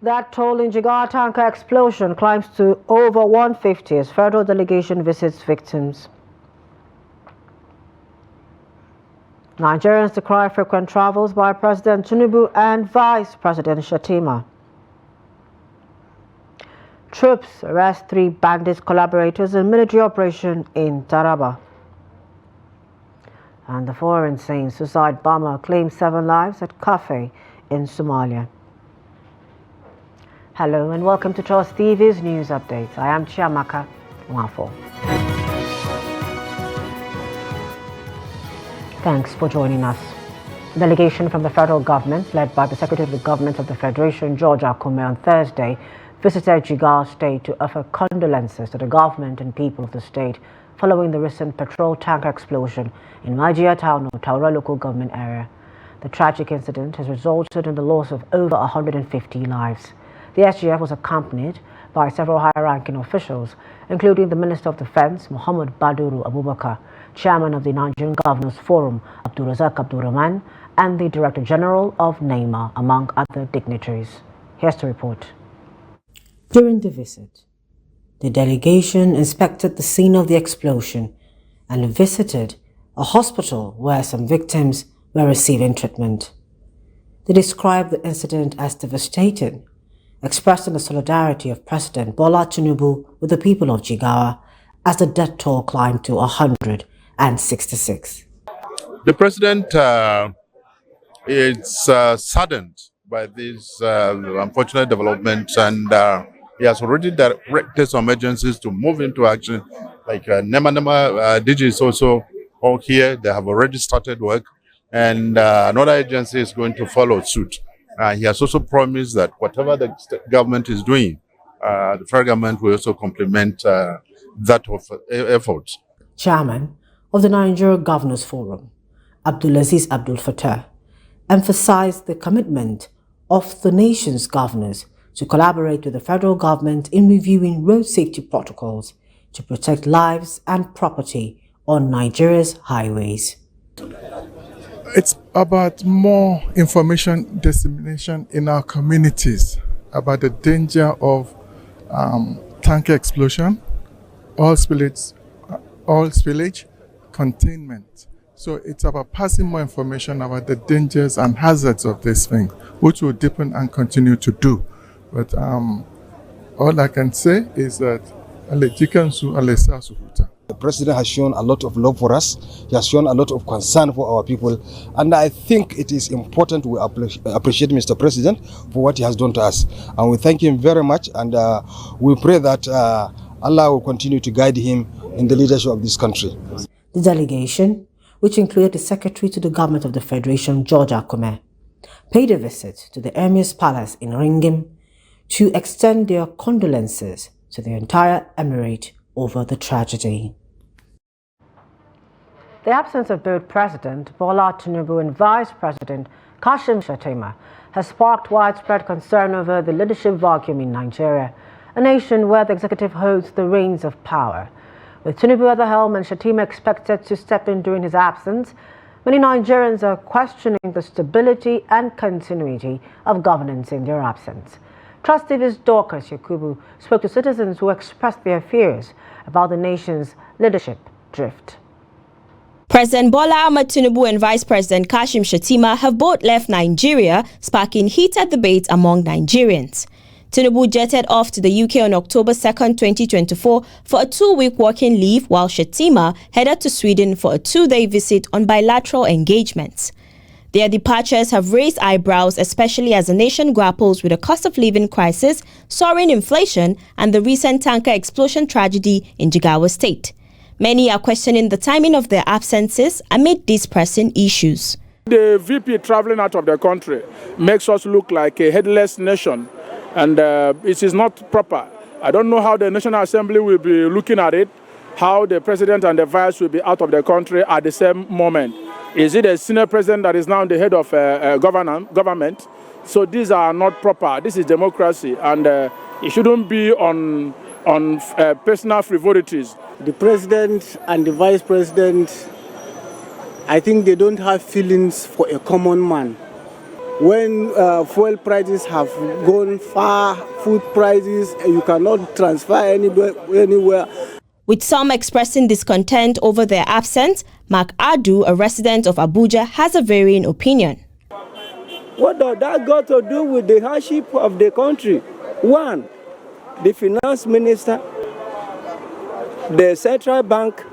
That toll in Jigawa tanker explosion climbs to over 150 as federal delegation visits victims. Nigerians decry frequent travels by President Tinubu and Vice President Shettima. Troops arrest 3 bandit collaborators in military operation in Taraba. And the foreign insane suicide bomber claims 7 lives at cafe in Somalia. Hello and welcome to Trust TV's news update. I am Chiamaka Nwafo. Thanks for joining us. A delegation from the federal government, led by the Secretary of the Government of the Federation, George Akume, on Thursday, visited Jigawa State to offer condolences to the government and people of the state following the recent petrol tanker explosion in Majia Town or Taura local government area. The tragic incident has resulted in the loss of over 150 lives. The SGF was accompanied by several high-ranking officials, including the Minister of Defense, Muhammad Baduru Abubakar, Chairman of the Nigerian Governors Forum, Abdulrazak Abdurrahman, and the Director General of NEMA, among other dignitaries. Here's the report. During the visit, the delegation inspected the scene of the explosion and visited a hospital where some victims were receiving treatment. They described the incident as devastating, expressing the solidarity of President Bola Tinubu with the people of Jigawa as the death toll climbed to 166. The president is saddened by these unfortunate developments, and he has already directed some agencies to move into action, like NEMA DG is also all here. They have already started work, and another agency is going to follow suit. He has also promised that whatever the state government is doing, the federal government will also complement that effort. Chairman of the Nigerian Governors Forum, Abdulaziz Abdul Fattah, emphasized the commitment of the nation's governors to collaborate with the federal government in reviewing road safety protocols to protect lives and property on Nigeria's highways. It's about more information dissemination in our communities about the danger of tanker explosion, oil spillage, containment. So it's about passing more information about the dangers and hazards of this thing, which will deepen and continue to do. But all I can say is that the president has shown a lot of love for us. He has shown a lot of concern for our people. And I think it is important we appreciate Mr. President for what he has done to us. And we thank him very much. And we pray that Allah will continue to guide him in the leadership of this country. The delegation, which included the Secretary to the Government of the Federation, George Akume, paid a visit to the Emir's Palace in Ringim to extend their condolences to the entire emirate over the tragedy. The absence of both President Bola Tinubu and Vice President Kashim Shettima has sparked widespread concern over the leadership vacuum in Nigeria, a nation where the executive holds the reins of power. With Tinubu at the helm and Shettima expected to step in during his absence, many Nigerians are questioning the stability and continuity of governance in their absence. Trust TV's Dorcas Yakubu spoke to citizens who expressed their fears about the nation's leadership drift. President Bola Ahmed Tinubu and Vice President Kashim Shettima have both left Nigeria, sparking heated debate among Nigerians. Tinubu jetted off to the UK on October 2, 2024 for a 2-week working leave, while Shettima headed to Sweden for a 2-day visit on bilateral engagements. Their departures have raised eyebrows, especially as the nation grapples with a cost of living crisis, soaring inflation, and the recent tanker explosion tragedy in Jigawa State. Many are questioning the timing of their absences amid these pressing issues. The VP traveling out of the country makes us look like a headless nation, and it is not proper. I don't know how the National Assembly will be looking at it, how the president and the vice will be out of the country at the same moment. Is it a senior president that is now the head of government? So these are not proper. This is democracy, and it shouldn't be on personal frivolities. The president and the vice president, I think they don't have feelings for a common man. when fuel prices have gone far, food prices, you cannot transfer anywhere. With some expressing discontent over their absence, Mark Adu, a resident of Abuja, has a varying opinion. What does that got to do with the hardship of the country? One, the finance minister, the central bank,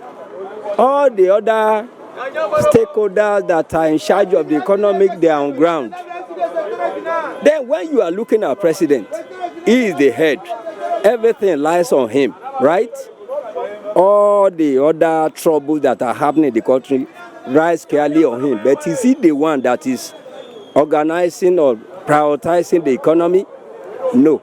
all the other stakeholders that are in charge of the economy, they are on ground. Then when you are looking at president, he is the head. Everything lies on him, right? All the other troubles that are happening in the country rise clearly on him. But is he the one that is organizing or prioritizing the economy? No.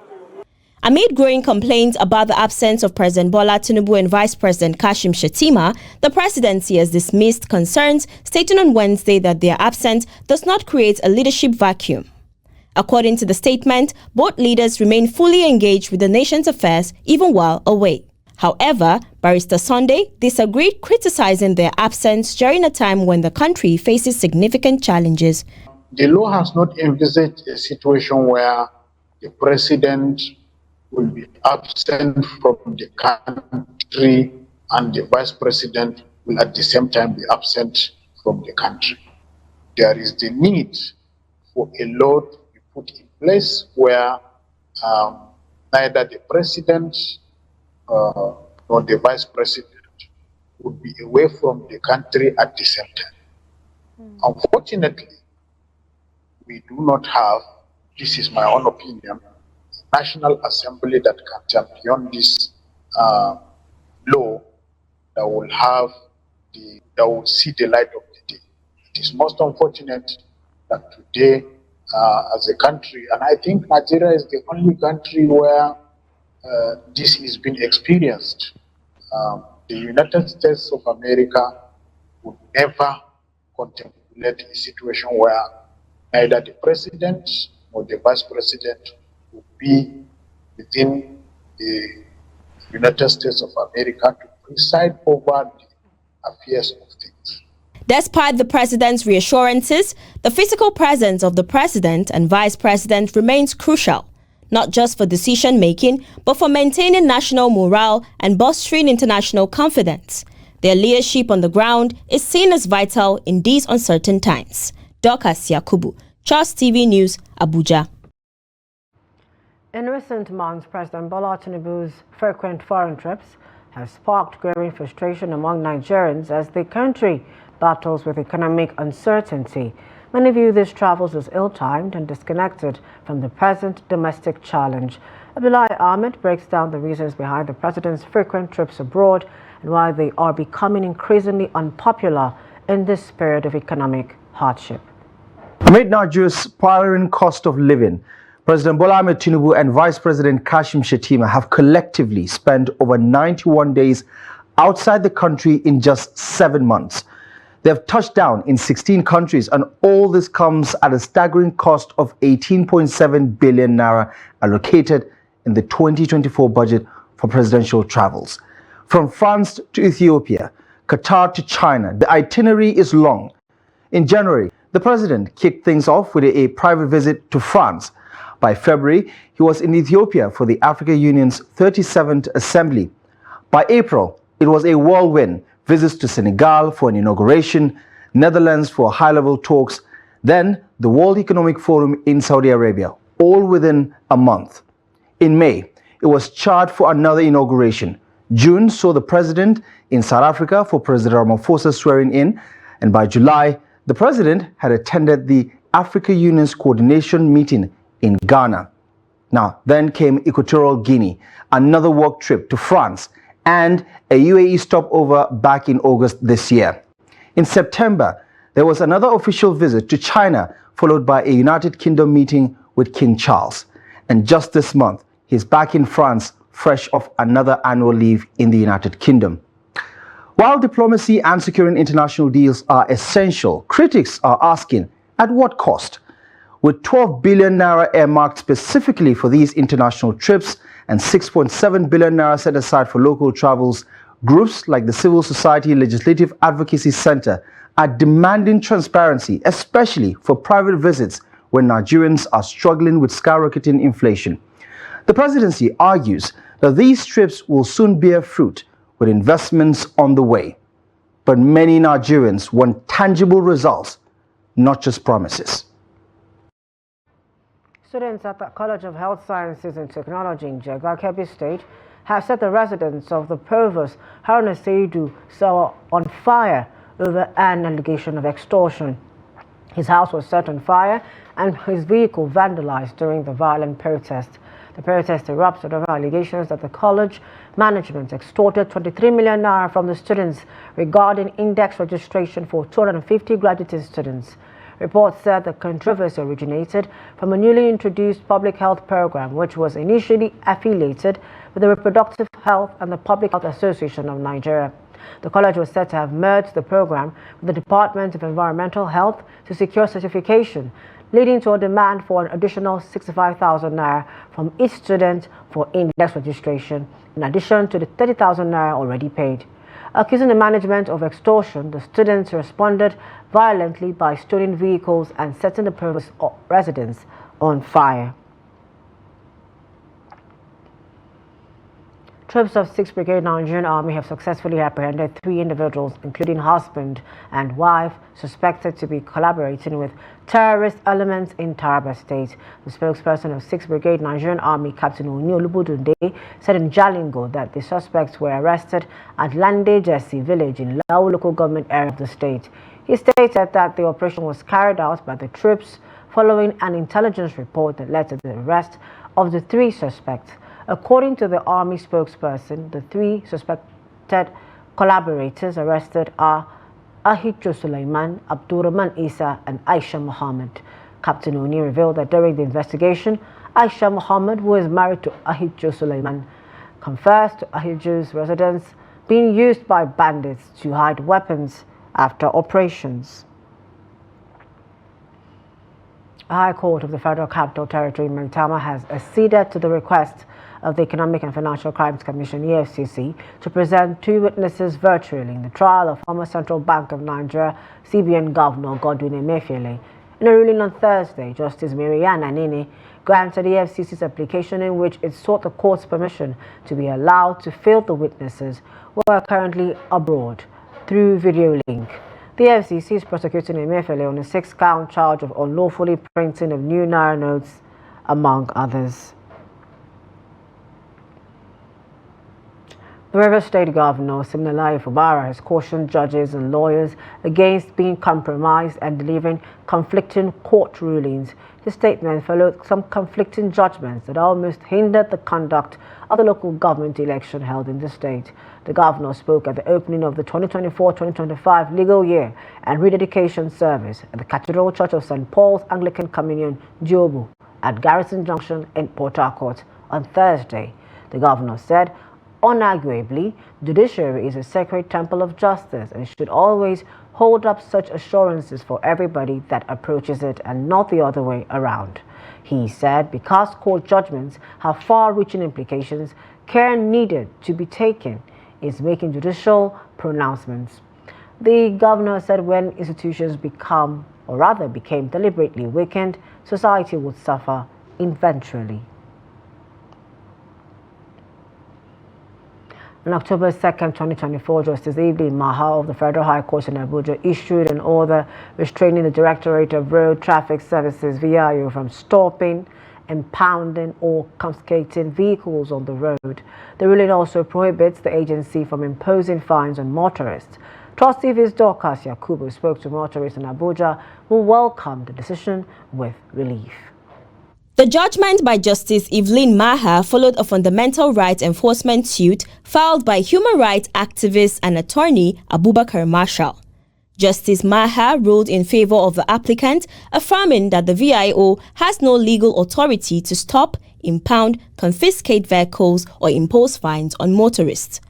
Amid growing complaints about the absence of President Bola Tinubu and Vice President Kashim Shettima, the presidency has dismissed concerns, stating on Wednesday that their absence does not create a leadership vacuum. According to the statement, both leaders remain fully engaged with the nation's affairs even while away. However, Barrister Sunday disagreed, criticizing their absence during a time when the country faces significant challenges. The law has not envisaged a situation where the president will be absent from the country and the vice president will at the same time be absent from the country. There is the need for a law to be put in place where neither the president nor the vice president would be away from the country at the same time. Unfortunately, we do not have, this is my own opinion, National Assembly that can champion this law that will have that will see the light of the day. It is most unfortunate that today, as a country, and I think Nigeria is the only country where this is being experienced. The United States of America would never contemplate a situation where neither the president or the vice president would be within the United States of America to preside over the affairs of things. Despite the president's reassurances, the physical presence of the president and vice president remains crucial, not just for decision-making, but for maintaining national morale and bolstering international confidence. Their leadership on the ground is seen as vital in these uncertain times. Dorcas Yakubu, Trust TV News, Abuja. In recent months, President Bola Tinubu's frequent foreign trips have sparked growing frustration among Nigerians as the country battles with economic uncertainty. Many view these travels as ill-timed and disconnected from the present domestic challenge. Ablaze Ahmed breaks down the reasons behind the president's frequent trips abroad and why they are becoming increasingly unpopular in this period of economic hardship. Amid Nigeria's spiraling cost of living, President Bola Ahmed Tinubu and Vice President Kashim Shettima have collectively spent over 91 days outside the country in just 7 months. They have touched down in 16 countries, and all this comes at a staggering cost of 18.7 billion naira allocated in the 2024 budget for presidential travels. From France to Ethiopia, Qatar to China, the itinerary is long. In January, the president kicked things off with a private visit to France. By February, he was in Ethiopia for the African Union's 37th Assembly. By April, it was a whirlwind. Visits to Senegal for an inauguration, Netherlands for high-level talks, then the World Economic Forum in Saudi Arabia, all within a month. In May, it was charged for another inauguration. June saw the president in South Africa for President Ramaphosa's swearing in, and by July, the president had attended the African Union's coordination meeting in Ghana. Now, then came Equatorial Guinea, another work trip to France, and a UAE stopover back in August this year. In September, there was another official visit to China, followed by a United Kingdom meeting with King Charles. And just this month, he's back in France, fresh off another annual leave in the United Kingdom. While diplomacy and securing international deals are essential, critics are asking, at what cost? With 12 billion naira earmarked specifically for these international trips and 6.7 billion naira set aside for local travels, groups like the Civil Society Legislative Advocacy Center are demanding transparency, especially for private visits, when Nigerians are struggling with skyrocketing inflation. The presidency argues that these trips will soon bear fruit with investments on the way. But many Nigerians want tangible results, not just promises. Students at the College of Health Sciences and Technology in Jega, Kebbi State, have set the residence of the Provost, Haruna Seidu, on fire over an allegation of extortion. His house was set on fire and his vehicle vandalized during the violent protest. The protest erupted over allegations that the college management extorted 23 million naira from the students regarding index registration for 250 graduating students. Reports said the controversy originated from a newly introduced public health program, which was initially affiliated with the Reproductive Health and the Public Health Association of Nigeria. The college was said to have merged the program with the Department of Environmental Health to secure certification, leading to a demand for an additional 65,000 naira from each student for index registration, in addition to the 30,000 naira already paid. Accusing the management of extortion, the students responded violently by stealing vehicles and setting the Provost residence on fire. Troops of 6th Brigade Nigerian Army have successfully apprehended 3 individuals, including husband and wife, suspected to be collaborating with terrorist elements in Taraba State. The spokesperson of 6th Brigade Nigerian Army, Captain Olubutunde, said in Jalingo that the suspects were arrested at Lande Jesse village in Lao local government area of the state. He stated that the operation was carried out by the troops following an intelligence report that led to the arrest of the 3 suspects. According to the Army spokesperson, the 3 suspected collaborators arrested are Ahidjo Sulaiman, Abdurrahman Isa, and Aisha Muhammad. Captain Oni revealed that during the investigation, Aisha Muhammad, who is married to Ahidjo Sulaiman, confessed to Ahidjo's residence being used by bandits to hide weapons after operations. The High Court of the Federal Capital Territory in Maitama has acceded to the request of the Economic and Financial Crimes Commission, EFCC, to present 2 witnesses virtually in the trial of former Central Bank of Nigeria CBN Governor Godwin Emefiele. In a ruling on Thursday, Justice Marianne Anini granted EFCC's application in which it sought the court's permission to be allowed to field the witnesses who are currently abroad through video link. The FCC is prosecuting Emefiele on a 6-count charge of unlawfully printing of new naira notes, among others. The River State Governor, Siminalayi Fubara, has cautioned judges and lawyers against being compromised and delivering conflicting court rulings. His statement followed some conflicting judgments that almost hindered the conduct of the local government election held in the state. The governor spoke at the opening of the 2024-2025 legal year and rededication service at the Cathedral Church of St. Paul's Anglican Communion, Diobu, at Garrison Junction in Port Harcourt on Thursday. The governor said, "Unarguably, judiciary is a sacred temple of justice and should always hold up such assurances for everybody that approaches it and not the other way around." He said because court judgments have far-reaching implications, care needed to be taken is making judicial pronouncements. The governor said when institutions became deliberately weakened, society would suffer eventually. On October 2nd, 2024, Justice Evelyn Maha of the Federal High Court in Abuja issued an order restraining the Directorate of Road Traffic Services, VIO, from stopping, impounding or confiscating vehicles on the road. The ruling also prohibits the agency from imposing fines on motorists. Trustee Vice Dorcas Yakubu spoke to motorists in Abuja who welcomed the decision with relief. The judgment by Justice Evelyn Maha followed a fundamental rights enforcement suit filed by human rights activist and attorney Abubakar Marshall. Justice Maha ruled in favor of the applicant, affirming that the VIO has no legal authority to stop, impound, confiscate vehicles or impose fines on motorists.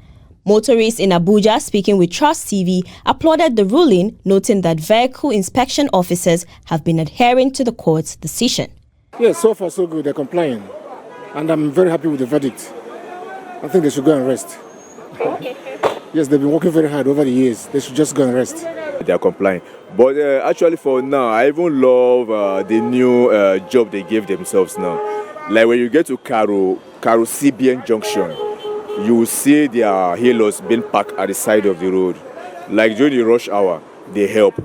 Motorists in Abuja, speaking with Trust TV, applauded the ruling, noting that vehicle inspection officers have been adhering to the court's decision. Yes, so far so good. They're complying, and I'm very happy with the verdict. I think they should go and rest. Yes, they've been working very hard over the years. They should just go and rest. They are complying. But actually for now, I even love the new job they gave themselves now. Like when you get to Karo CBN Junction, you will see their halos being parked at the side of the road. Like during the rush hour, they help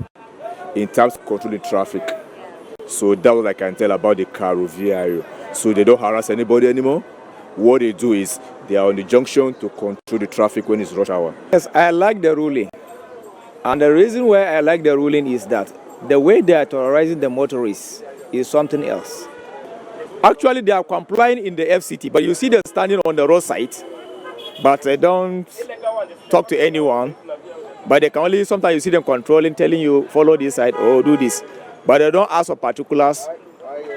in terms of controlling traffic. So that's what I can tell about the Karo VIO. So they don't harass anybody anymore. What they do is they are on the junction to control the traffic when it's rush hour. Yes, I like the ruling. And the reason why I like the ruling is that the way they are terrorizing the motorists is something else. Actually, they are complying in the FCT, but you see them standing on the roadside, but they don't talk to anyone. But they can only, sometimes you see them controlling, telling you, follow this side or do this. But they don't ask for particulars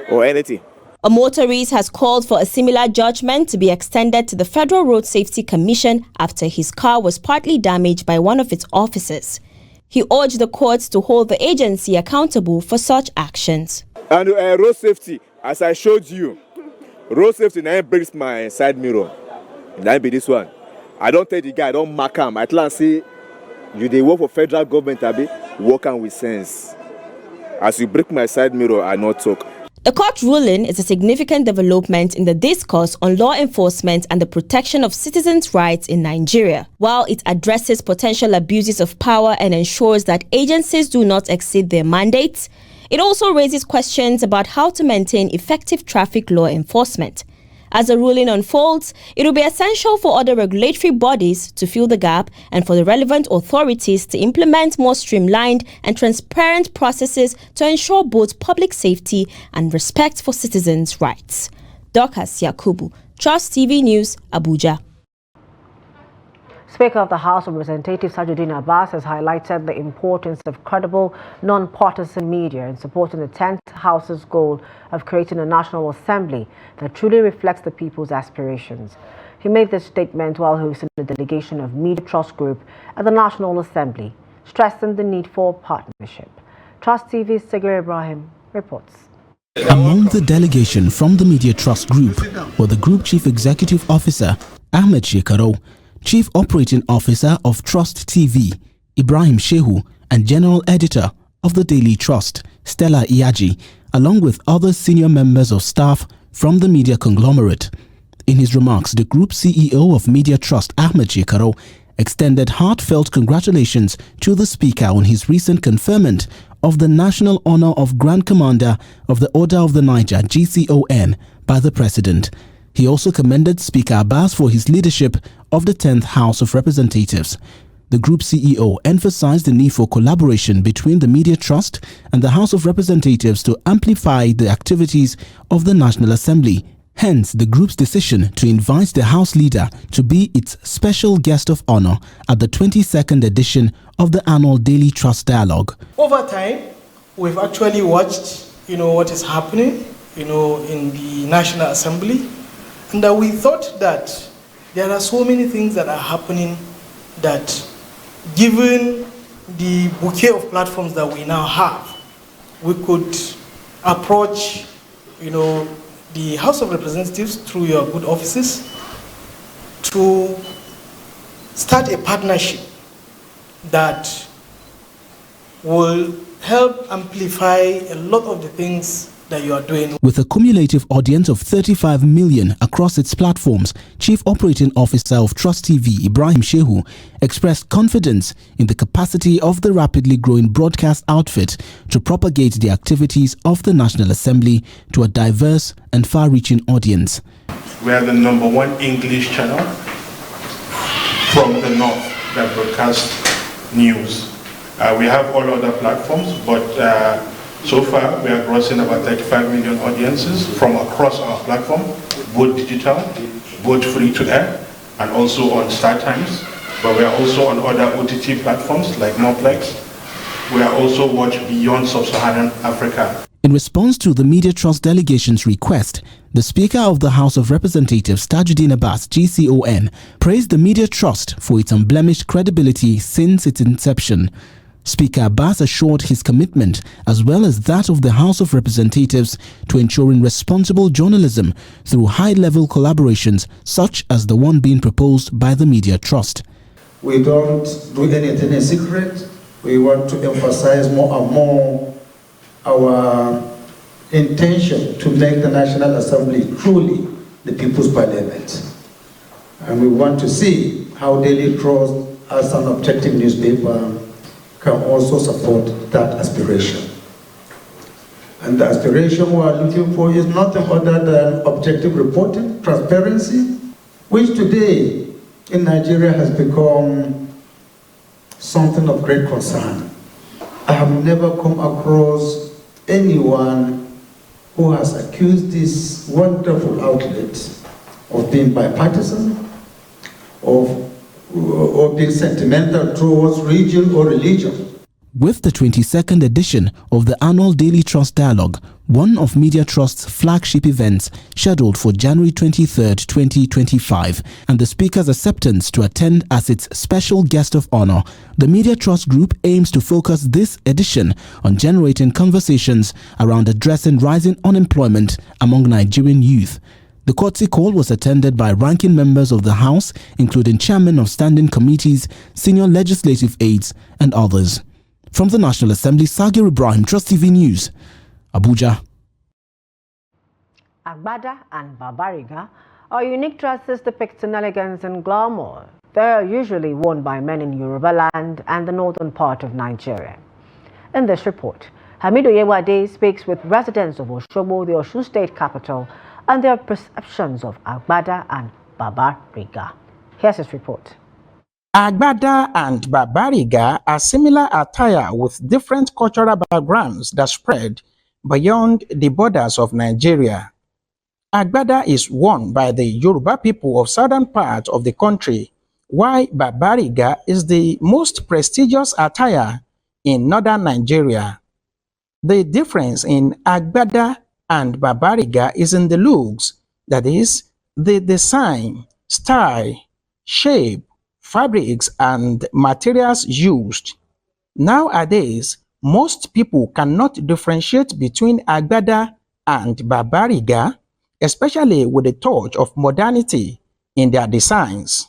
or anything. A motorist has called for a similar judgment to be extended to the Federal Road Safety Commission after his car was partly damaged by one of its officers. He urged the courts to hold the agency accountable for such actions. And road safety, as I showed you, road safety now breaks my side mirror. That be this one. I don't tell the guy, I don't mark him. I tell him, say, you they work for federal government, I be working with sense. As you break my side mirror, I not talk. The court ruling is a significant development in the discourse on law enforcement and the protection of citizens' rights in Nigeria. While it addresses potential abuses of power and ensures that agencies do not exceed their mandates, it also raises questions about how to maintain effective traffic law enforcement. As the ruling unfolds, it will be essential for other regulatory bodies to fill the gap and for the relevant authorities to implement more streamlined and transparent processes to ensure both public safety and respect for citizens' rights. Dorcas Yakubu, Trust TV News, Abuja. Speaker of the House of Representatives Tajuddin Abbas has highlighted the importance of credible, non-partisan media in supporting the 10th House's goal of creating a National Assembly that truly reflects the people's aspirations. He made this statement while hosting a delegation of Media Trust Group at the National Assembly, stressing the need for partnership. Trust TV's Segir Ibrahim reports. Among the delegation from the Media Trust Group were the Group Chief Executive Officer, Ahmed Shekaro, Chief Operating Officer of Trust TV, Ibrahim Shehu, and General Editor of the Daily Trust, Stella Iyaji, along with other senior members of staff from the media conglomerate. In his remarks, the Group CEO of Media Trust, Ahmed Shekaro, extended heartfelt congratulations to the Speaker on his recent conferment of the National Honor of Grand Commander of the Order of the Niger, GCON, by the President. He also commended Speaker Abbas for his leadership of the 10th House of Representatives. The Group CEO emphasized the need for collaboration between the Media Trust and the House of Representatives to amplify the activities of the National Assembly. Hence, the group's decision to invite the House leader to be its special guest of honor at the 22nd edition of the annual Daily Trust Dialogue. Over time, we've actually watched, what is happening, in the National Assembly. And we thought that there are so many things that are happening that, given the bouquet of platforms that we now have, we could approach, the House of Representatives through your good offices to start a partnership that will help amplify a lot of the things that you are doing. With a cumulative audience of 35 million across its platforms, Chief Operating Officer of Trust TV, Ibrahim Shehu, expressed confidence in the capacity of the rapidly growing broadcast outfit to propagate the activities of the National Assembly to a diverse and far-reaching audience. We are the #1 English channel from the north that broadcasts news. We have all other platforms, but so far, we are grossing about 35 million audiences from across our platform, both digital, both free to air, and also on StarTimes. But we are also on other OTT platforms like Moplex. We are also watched beyond sub-Saharan Africa. In response to the Media Trust delegation's request, the Speaker of the House of Representatives, Tajuddin Abbas, GCON, praised the Media Trust for its unblemished credibility since its inception. Speaker Abbas assured his commitment, as well as that of the House of Representatives, to ensuring responsible journalism through high-level collaborations such as the one being proposed by the Media Trust. We don't do anything in secret. We want to emphasize more and more our intention to make the National Assembly truly the People's Parliament. And we want to see how Daily Trust, as an objective newspaper, can also support that aspiration. And the aspiration we are looking for is nothing other than objective reporting, transparency, which today in Nigeria has become something of great concern. I have never come across anyone who has accused this wonderful outlet of being bipartisan, of being sentimental towards region or religion. With the 22nd edition of the annual Daily Trust Dialogue, one of Media Trust's flagship events scheduled for January 23, 2025, and the speaker's acceptance to attend as its special guest of honor, the Media Trust Group aims to focus this edition on generating conversations around addressing rising unemployment among Nigerian youth. The courtesy call was attended by ranking members of the House, including chairmen of standing committees, senior legislative aides, and others. From the National Assembly, Sagir Ibrahim, Trust TV News, Abuja. Agbada and Babariga are unique dresses depicting elegance and glamour. They are usually worn by men in Yoruba land and the northern part of Nigeria. In this report, Hamidu Yewade speaks with residents of Osogbo, the Osun state capital, and their perceptions of Agbada and Babariga. Here's his report. Agbada and Babariga are similar attire with different cultural backgrounds that spread beyond the borders of Nigeria. Agbada is worn by the Yoruba people of southern part of the country, while Babariga is the most prestigious attire in northern Nigeria. The difference in Agbada and Babariga is in the looks, that is, the design, style, shape, fabrics and materials used. Nowadays, most people cannot differentiate between Agbada and Babariga, especially with a touch of modernity in their designs.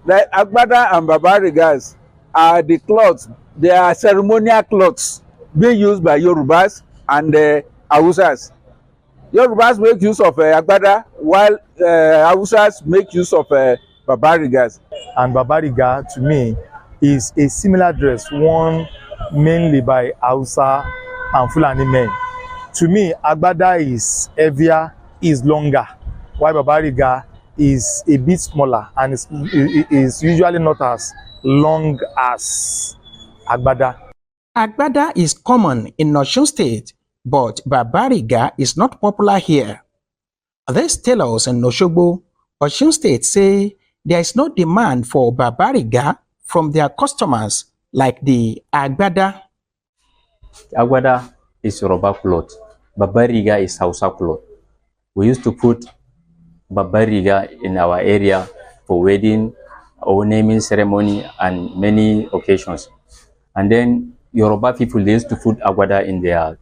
The Agbada and Babarigas are the clothes, they are ceremonial clothes being used by Yorubas and Hausas. Yorubas make use of Agbada, while Hausas make use of Babarigas. And Babariga, to me, is a similar dress worn mainly by Hausa and Fulani men. To me, Agbada is heavier, is longer, while Babariga is a bit smaller and is usually not as long as Agbada. Agbada is common in Osun State, but Babariga is not popular here. These tailors in Osogbo, Osun State say there is no demand for Babariga from their customers like the Agbada. Agbada is Yoruba cloth. Babariga is Hausa cloth. We used to put Babariga in our area for wedding or naming ceremony and many occasions. And then Yoruba people, they used to put Agbada in their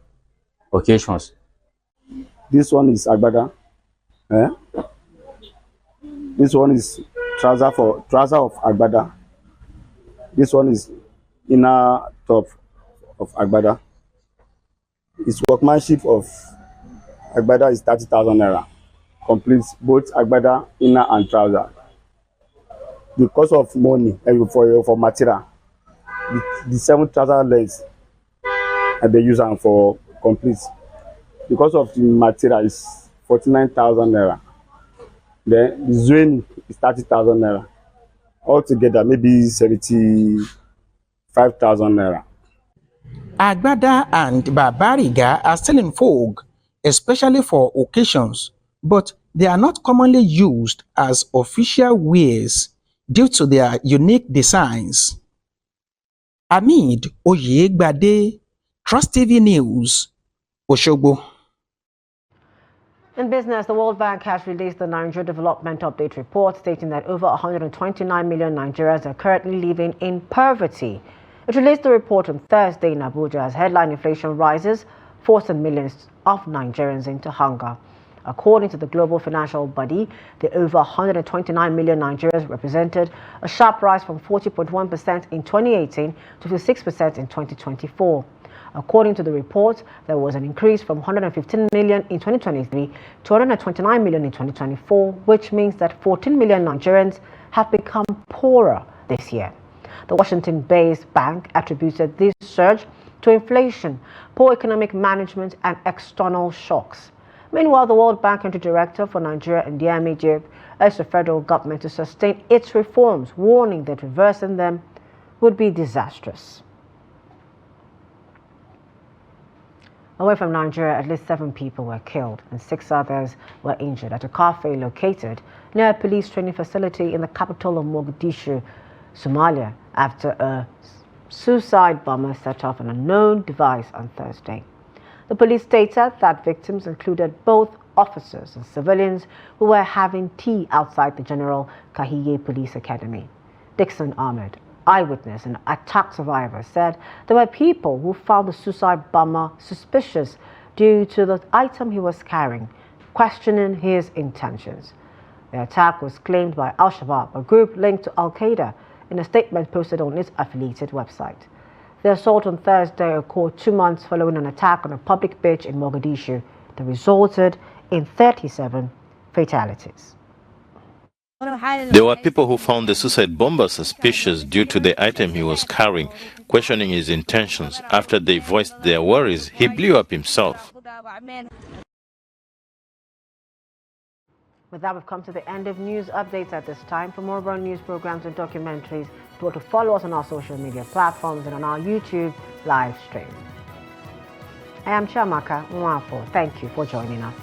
occasions. This one is Agbada. This one is trouser of Agbada. This one is inner top of Agbada. Its workmanship of Agbada is 30,000 naira. Completes both Agbada, inner and trouser. The cost of money for material, the 7 trouser legs, and they use them for complete. The cost of the material is 49,000 naira. Then the Zweni is 30,000 naira. Altogether, maybe 75,000 naira. Agbada and Babariga are still in vogue, especially for occasions, but they are not commonly used as official wears due to their unique designs. Amid Oyegbade, Trust TV News, Osogbo. In business, the World Bank has released the Nigeria Development Update report stating that over 129 million Nigerians are currently living in poverty. It released the report on Thursday in Abuja as headline inflation rises, forcing millions of Nigerians into hunger. According to the global financial body, the over 129 million Nigerians represented a sharp rise from 40.1% in 2018 to 56% in 2024. According to the report, there was an increase from 115 million in 2023 to 129 million in 2024, which means that 14 million Nigerians have become poorer this year. The Washington-based bank attributed this surge to inflation, poor economic management, and external shocks. Meanwhile, the World Bank Country Director for Nigeria, Ndiame Diop, urged the federal government to sustain its reforms, warning that reversing them would be disastrous. Away from Nigeria, at least 7 people were killed and 6 others were injured at a cafe located near a police training facility in the capital of Mogadishu, Somalia, after a suicide bomber set off an unknown device on Thursday. The police stated that victims included both officers and civilians who were having tea outside the General Kahiye Police Academy. Dixon Ahmed, eyewitness and attack survivor, said there were people who found the suicide bomber suspicious due to the item he was carrying, questioning his intentions. The attack was claimed by Al-Shabaab, a group linked to Al-Qaeda, in a statement posted on its affiliated website. The assault on Thursday occurred 2 months following an attack on a public beach in Mogadishu that resulted in 37 fatalities. There were people who found the suicide bomber suspicious due to the item he was carrying, questioning his intentions. After they voiced their worries, he blew up himself. With that, we've come to the end of news updates at this time. For more about news programs and documentaries, be sure to follow us on our social media platforms and on our YouTube live stream. I am Chiamaka Mwafo. Thank you for joining us.